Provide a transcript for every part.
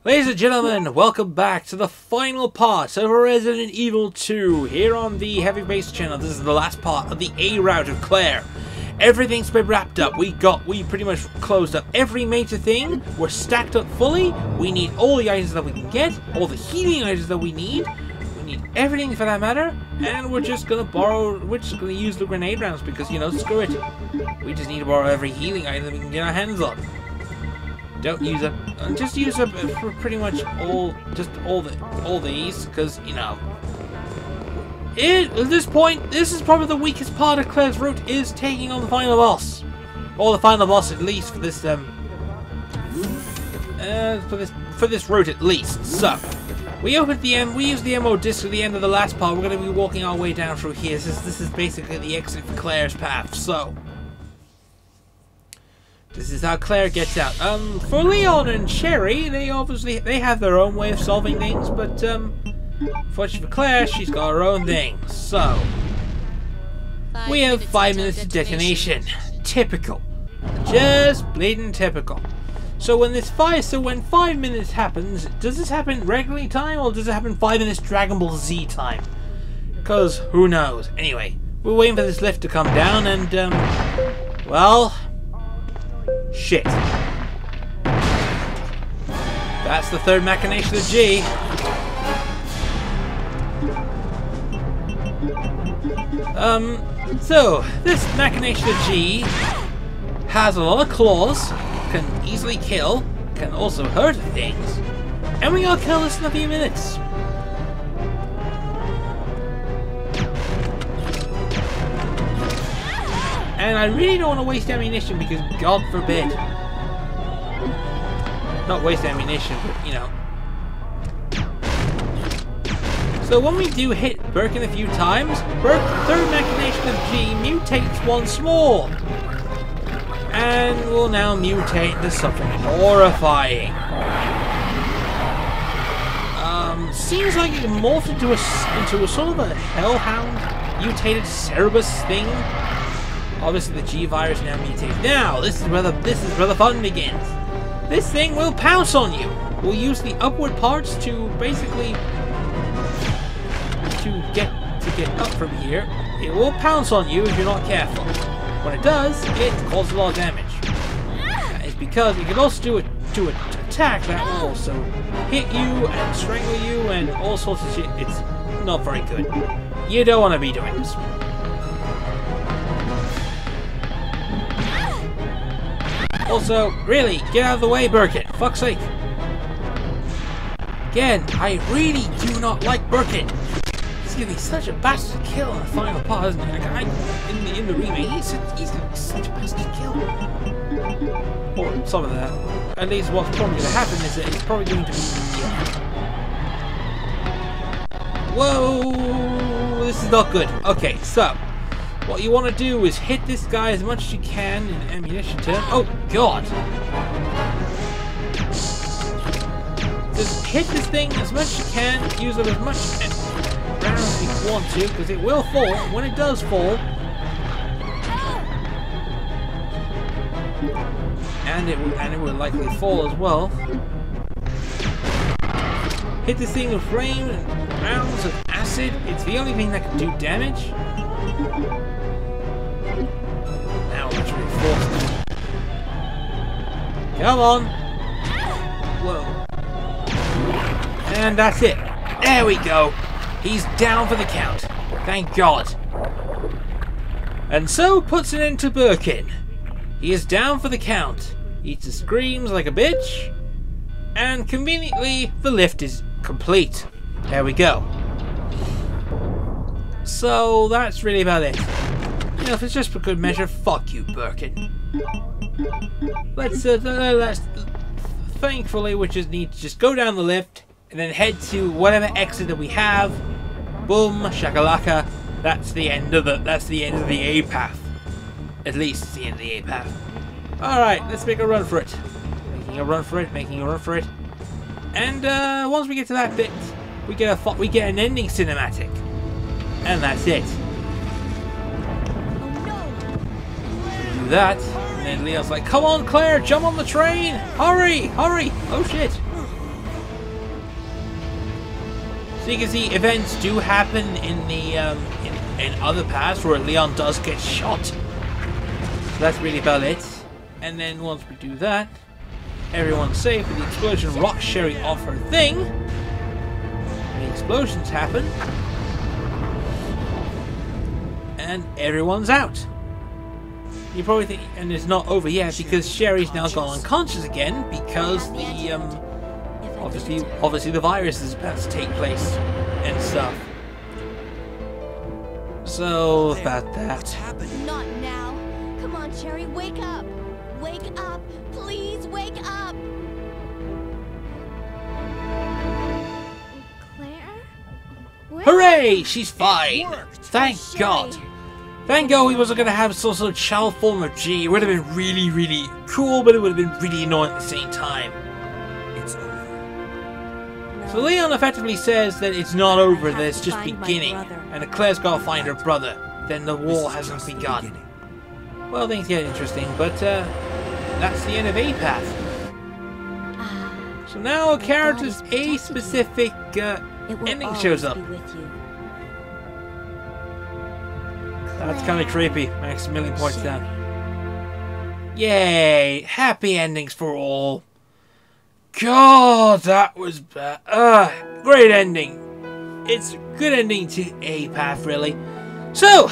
Ladies and gentlemen, welcome back to the final part of Resident Evil 2 here on the heavybass channel. This is the last part of the A route of Claire. Everything's been wrapped up. We pretty much closed up every major thing. We're stacked up fully. We need all the items that we can get, all the healing items that we need. We need everything for that matter, and we're just gonna use the grenade rounds because, you know, screw it. We just need to borrow every healing item that we can get our hands on. Don't use it. Just use it for pretty much all these, because, you know, at this point, this is probably the weakest part of Claire's route, is taking on the final boss, or the final boss at least for this for this route at least. So we used the ammo disc at the end of the last part. We're going to be walking our way down through here. This is basically the exit for Claire's path. So this is how Claire gets out. For Leon and Sherry, they have their own way of solving things, but fortunately for Claire, she's got her own thing. So we have 5 minutes to detonation. Typical. Just bleeding typical. So when 5 minutes happens, does this happen regularly time, or does it happen 5 minutes Dragon Ball Z time? Because who knows? Anyway, we're waiting for this lift to come down, and well, shit. That's the third machination of G. So this machination of G has a lot of claws, can easily kill, can also hurt things, and we're gonna kill this in a few minutes. And I really don't want to waste ammunition because, God forbid, not waste ammunition, but, you know. So when we do hit Birkin a few times, third machination of G mutates once more. And will now mutate into something horrifying. Seems like it morphed into a sort of a hellhound mutated Cerberus thing. Obviously the G-Virus now mutates. Now, this is where the fun begins. This thing will pounce on you. We'll use the upward parts to basically get up from here. It will pounce on you if you're not careful. When it does, it causes a lot of damage. It's because it can also do an attack that will also hit you and strangle you and all sorts of shit. It's not very good. You don't want to be doing this. Also, really, get out of the way, Birkin. Fuck's sake. Again, I really do not like Birkin. He's gonna be such a bastard kill in the final part, isn't he? Like, in the remake, he's gonna be such a bastard kill. Or some of that. At least what's probably gonna happen is that it's probably going to be... Whoa! This is not good. Okay, so what you want to do is hit this guy as much as you can in ammunition terms. Oh, God! Just hit this thing as much as you can. Use it as much rounds as you want to, because it will fall. When it does fall, and it will likely fall as well. Hit this thing with flame and rounds of acid. It's the only thing that can do damage. Now let's reinforce them. Come on! Whoa. And that's it. There we go. He's down for the count. Thank God. And so puts an end to Birkin. He is down for the count. He just screams like a bitch. And conveniently, the lift is complete. There we go. So that's really about it. You know, if it's just for good measure, fuck you, Birkin. Let's thankfully we just need to just go down the lift and then head to whatever exit that we have. Boom, shakalaka. That's the end of the A path. At least it's the end of the A path. Alright, let's make a run for it. Making a run for it. And once we get to that bit, we get an ending cinematic. And that's it. Do that, and then Leo's like, "Come on, Claire, jump on the train! Hurry, hurry! Oh shit!" So you can see events do happen in the in other paths where Leon does get shot. So that's really about it. And then once we do that, everyone's safe with the explosion rocks Sherry off her thing. The explosions happen. And everyone's out. You probably think, and it's not over yet because Sherry's now gone unconscious again because the obviously the virus is about to take place and stuff. So about that. What's happening? Not now. Come on, Sherry, wake up. Wake up. Please wake up. Claire? Where? Hooray! She's fine. Thank God. Thank God we wasn't going to have some sort of child form of G. It would have been really, really cool, but it would have been really annoying at the same time. It's over. No. So Leon effectively says that it's not over, that it's just Find my beginning. brother. And that Claire's got to find her brother. Then the war hasn't Just the begun. beginning. Well, things get interesting, but that's the end of A path. Ah, So now a My character's God is A specific it will ending always shows up. be with you. That's kind of creepy. Maximilian points Sherry. down. Yay! Happy endings for all. God, that was bad. Great ending. It's a good ending to A path, really. So,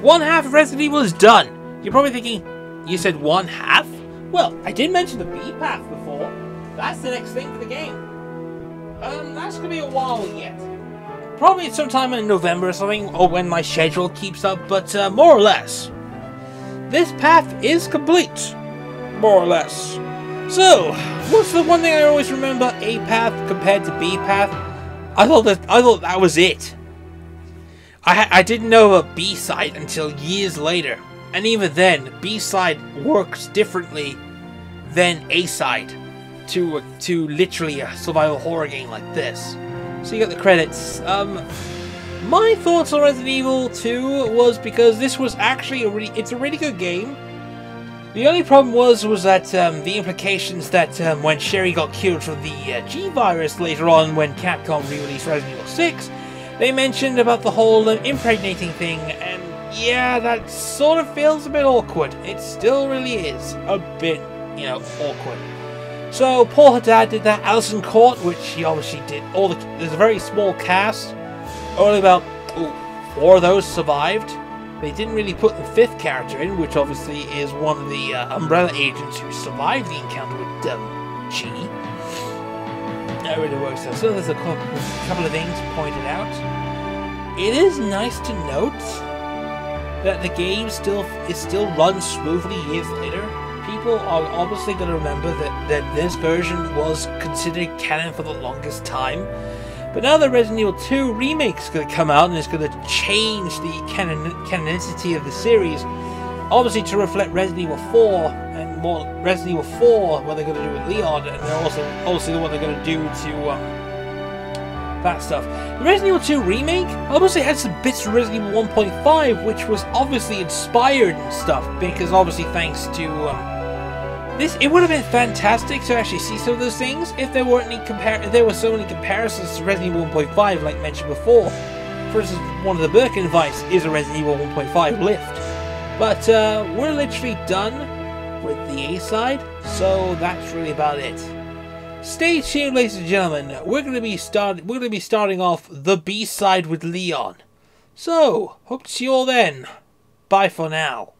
one half of Resident Evil is done. You're probably thinking, you said one half? Well, I did mention the B path before. That's the next thing for the game. That's gonna be a while yet. Probably sometime in November or something, or when my schedule keeps up, but more or less. This path is complete. More or less. So, what's the one thing I always remember A path compared to B path? I thought that was it. I didn't know a B side until years later. And even then, B side works differently than A side to literally a survival horror game like this. So you got the credits. My thoughts on Resident Evil 2 was because this was actually it's a really good game. The only problem was that the implications that when Sherry got cured from the G-Virus later on when Capcom re-released Resident Evil 6, they mentioned about the whole impregnating thing, and yeah, that sort of feels a bit awkward. It still really is a bit, awkward. So Paul Haddad did that. Alison Court, which he obviously did. There's a very small cast. Only about 4 of those survived. They didn't really put the 5th character in, which obviously is one of the Umbrella agents who survived the encounter with G. That really works out. So there's a couple of things pointed out. It is nice to note that the game still runs smoothly years later. People are obviously going to remember that this version was considered canon for the longest time. But now that Resident Evil 2 Remake is going to come out and it's going to change the canonicity of the series, obviously to reflect Resident Evil 4 and more Resident Evil 4, what they're going to do with Leon, and then also obviously what they're going to do to that stuff. The Resident Evil 2 Remake obviously had some bits from Resident Evil 1.5, which was obviously inspired and stuff, because obviously thanks to this, it would have been fantastic to actually see some of those things if there weren't any if there were so many comparisons to Resident Evil 1.5, like mentioned before. For instance, one of the Birkin device is a Resident Evil 1.5 lift. But we're literally done with the A side, so that's really about it. Stay tuned, ladies and gentlemen. We're going to be starting off the B side with Leon. So, hope to see you all then. Bye for now.